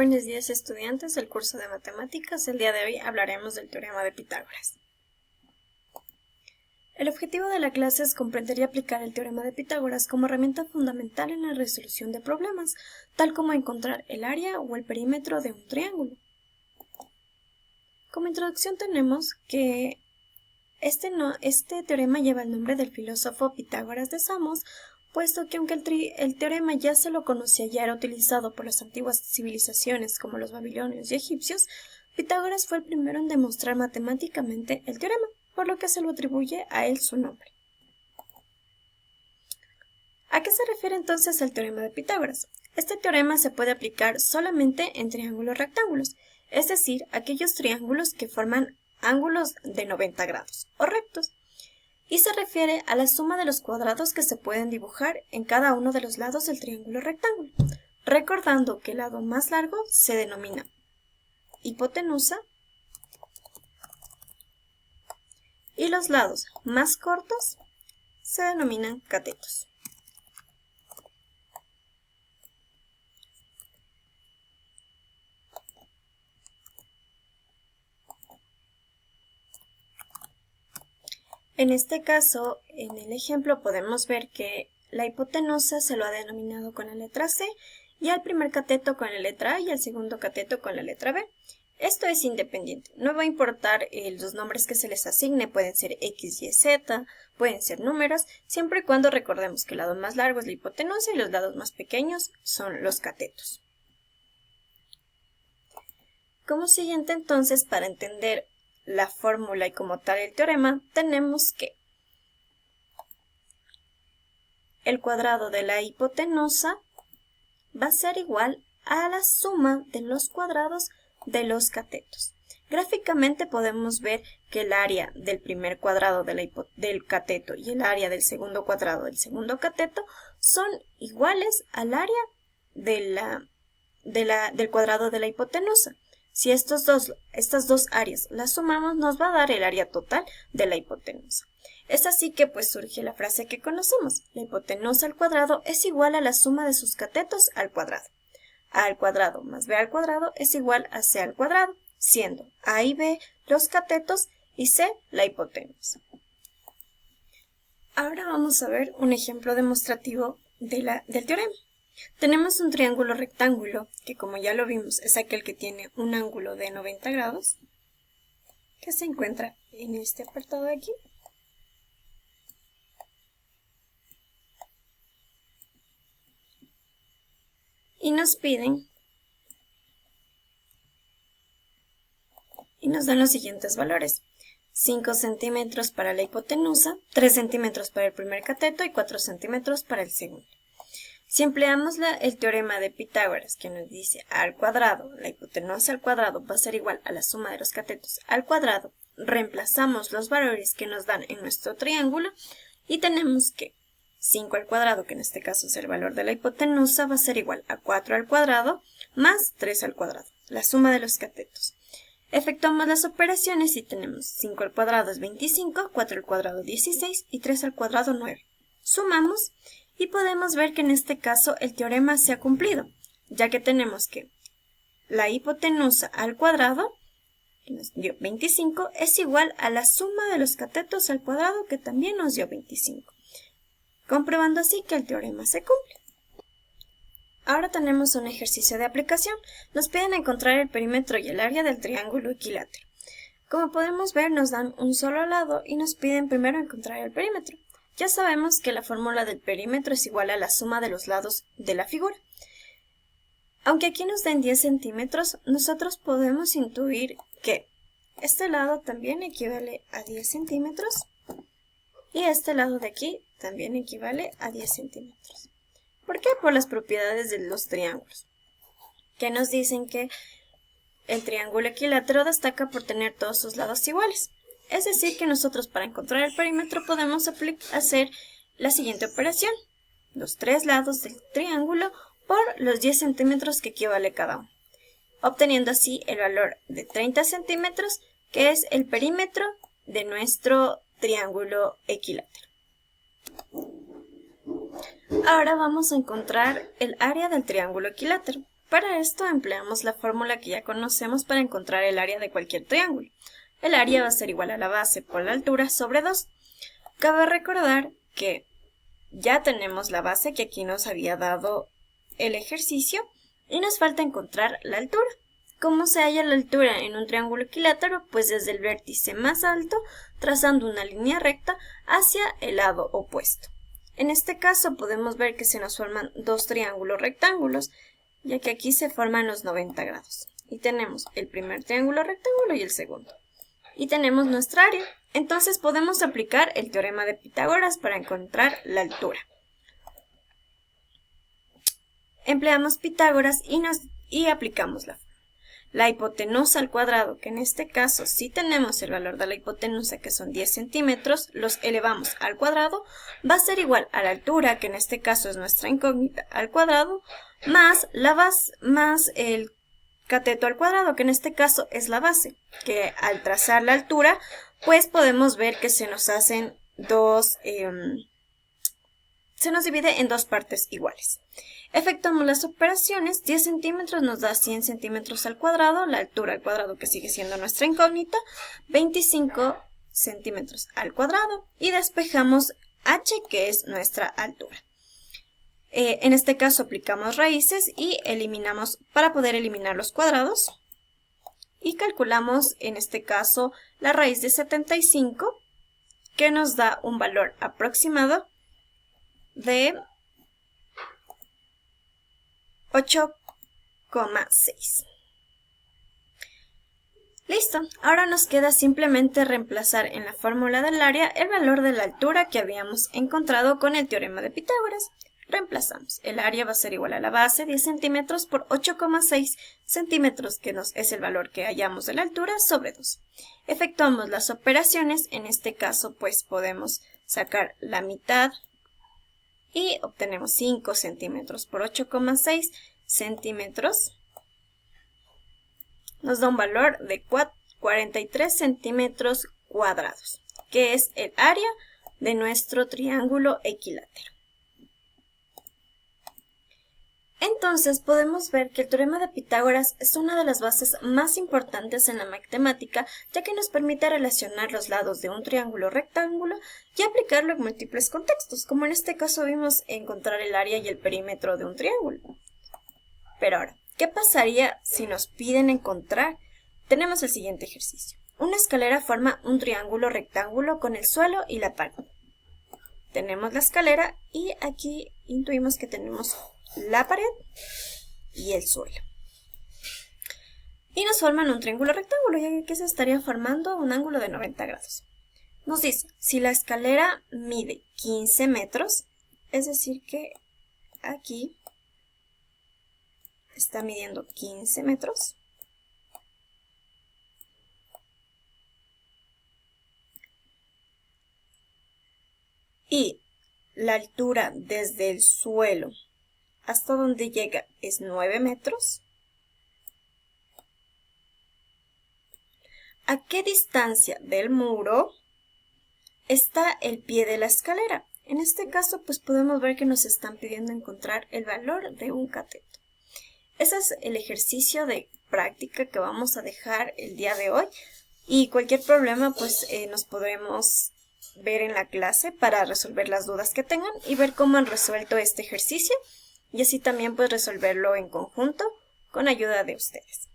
Buenos días, estudiantes del curso de matemáticas. El día de hoy hablaremos del teorema de Pitágoras. El objetivo de la clase es comprender y aplicar el teorema de Pitágoras como herramienta fundamental en la resolución de problemas, tal como encontrar el área o el perímetro de un triángulo. Como introducción tenemos que este teorema lleva el nombre del filósofo Pitágoras de Samos, puesto que aunque el teorema ya se lo conocía, ya era utilizado por las antiguas civilizaciones como los babilonios y egipcios, Pitágoras fue el primero en demostrar matemáticamente el teorema, por lo que se lo atribuye a él su nombre. ¿A qué se refiere entonces el teorema de Pitágoras? Este teorema se puede aplicar solamente en triángulos rectángulos, es decir, aquellos triángulos que forman ángulos de 90 grados o rectos, y se refiere a la suma de los cuadrados que se pueden dibujar en cada uno de los lados del triángulo rectángulo, recordando que el lado más largo se denomina hipotenusa y los lados más cortos se denominan catetos. En este caso, en el ejemplo podemos ver que la hipotenusa se lo ha denominado con la letra C y al primer cateto con la letra A y al segundo cateto con la letra B. Esto es independiente, no va a importar los nombres que se les asigne, pueden ser X, Y, Z, pueden ser números, siempre y cuando recordemos que el lado más largo es la hipotenusa y los lados más pequeños son los catetos. Como siguiente entonces, para entender la fórmula y como tal el teorema, tenemos que el cuadrado de la hipotenusa va a ser igual a la suma de los cuadrados de los catetos. Gráficamente podemos ver que el área del primer cuadrado del cateto y el área del segundo cuadrado del segundo cateto son iguales al área del cuadrado de la hipotenusa. Si estas dos áreas las sumamos, nos va a dar el área total de la hipotenusa. Es así que pues surge la frase que conocemos. La hipotenusa al cuadrado es igual a la suma de sus catetos al cuadrado. A al cuadrado más b al cuadrado es igual a c al cuadrado, siendo a y b los catetos y c la hipotenusa. Ahora vamos a ver un ejemplo demostrativo del teorema. Tenemos un triángulo rectángulo, que como ya lo vimos es aquel que tiene un ángulo de 90 grados, que se encuentra en este apartado de aquí. Y nos piden, y nos dan los siguientes valores: 5 centímetros para la hipotenusa, 3 centímetros para el primer cateto y 4 centímetros para el segundo. Si empleamos el teorema de Pitágoras, que nos dice a al cuadrado, la hipotenusa al cuadrado va a ser igual a la suma de los catetos al cuadrado, reemplazamos los valores que nos dan en nuestro triángulo y tenemos que 5 al cuadrado, que en este caso es el valor de la hipotenusa, va a ser igual a 4 al cuadrado más 3 al cuadrado, la suma de los catetos. Efectuamos las operaciones y tenemos 5 al cuadrado es 25, 4 al cuadrado 16 y 3 al cuadrado 9. Sumamos y podemos ver que en este caso el teorema se ha cumplido, ya que tenemos que la hipotenusa al cuadrado, que nos dio 25, es igual a la suma de los catetos al cuadrado, que también nos dio 25, comprobando así que el teorema se cumple. Ahora tenemos un ejercicio de aplicación. Nos piden encontrar el perímetro y el área del triángulo equilátero. Como podemos ver, nos dan un solo lado y nos piden primero encontrar el perímetro. Ya sabemos que la fórmula del perímetro es igual a la suma de los lados de la figura. Aunque aquí nos den 10 centímetros, nosotros podemos intuir que este lado también equivale a 10 centímetros y este lado de aquí también equivale a 10 centímetros. ¿Por qué? Por las propiedades de los triángulos, que nos dicen que el triángulo equilátero destaca por tener todos sus lados iguales. Es decir, que nosotros para encontrar el perímetro podemos hacer la siguiente operación: los tres lados del triángulo por los 10 centímetros que equivale cada uno, obteniendo así el valor de 30 centímetros, que es el perímetro de nuestro triángulo equilátero. Ahora vamos a encontrar el área del triángulo equilátero. Para esto empleamos la fórmula que ya conocemos para encontrar el área de cualquier triángulo. El área va a ser igual a la base por la altura sobre 2. Cabe recordar que ya tenemos la base que aquí nos había dado el ejercicio y nos falta encontrar la altura. ¿Cómo se halla la altura en un triángulo equilátero? Pues desde el vértice más alto, trazando una línea recta hacia el lado opuesto. En este caso podemos ver que se nos forman dos triángulos rectángulos, ya que aquí se forman los 90 grados. Y tenemos el primer triángulo rectángulo y el segundo. Y tenemos nuestra área. Entonces podemos aplicar el teorema de Pitágoras para encontrar la altura. Empleamos Pitágoras y aplicamos la fórmula. La hipotenusa al cuadrado, que en este caso si tenemos el valor de la hipotenusa, que son 10 centímetros, los elevamos al cuadrado, va a ser igual a la altura, que en este caso es nuestra incógnita, al cuadrado, más la base, más el cateto al cuadrado, que en este caso es la base, que al trazar la altura, pues podemos ver que se nos hacen se nos divide en dos partes iguales. Efectuamos las operaciones, 10 centímetros nos da 100 centímetros al cuadrado, la altura al cuadrado que sigue siendo nuestra incógnita, 25 centímetros al cuadrado y despejamos h que es nuestra altura. En este caso aplicamos raíces y eliminamos, para poder eliminar los cuadrados, y calculamos en este caso la raíz de 75 que nos da un valor aproximado de 8,6. Listo, ahora nos queda simplemente reemplazar en la fórmula del área el valor de la altura que habíamos encontrado con el teorema de Pitágoras. Reemplazamos. El área va a ser igual a la base, 10 centímetros por 8,6 centímetros, que es el valor que hallamos de la altura, sobre 2. Efectuamos las operaciones, en este caso pues podemos sacar la mitad y obtenemos 5 centímetros por 8,6 centímetros. Nos da un valor de 43 centímetros cuadrados, que es el área de nuestro triángulo equilátero. Entonces podemos ver que el teorema de Pitágoras es una de las bases más importantes en la matemática, ya que nos permite relacionar los lados de un triángulo rectángulo y aplicarlo en múltiples contextos, como en este caso vimos encontrar el área y el perímetro de un triángulo. Pero ahora, ¿qué pasaría si nos piden encontrar? Tenemos el siguiente ejercicio. Una escalera forma un triángulo rectángulo con el suelo y la pared. Tenemos la escalera y aquí intuimos que tenemos la pared y el suelo. Y nos forman un triángulo rectángulo, ya que se estaría formando un ángulo de 90 grados. Nos dice, si la escalera mide 15 metros, es decir que aquí está midiendo 15 metros. Y la altura desde el suelo hasta donde llega es 9 metros. ¿A qué distancia del muro está el pie de la escalera? En este caso, pues podemos ver que nos están pidiendo encontrar el valor de un cateto. Ese es el ejercicio de práctica que vamos a dejar el día de hoy. Y cualquier problema, pues nos podremos ver en la clase para resolver las dudas que tengan y ver cómo han resuelto este ejercicio. Y así también pues resolverlo en conjunto con ayuda de ustedes.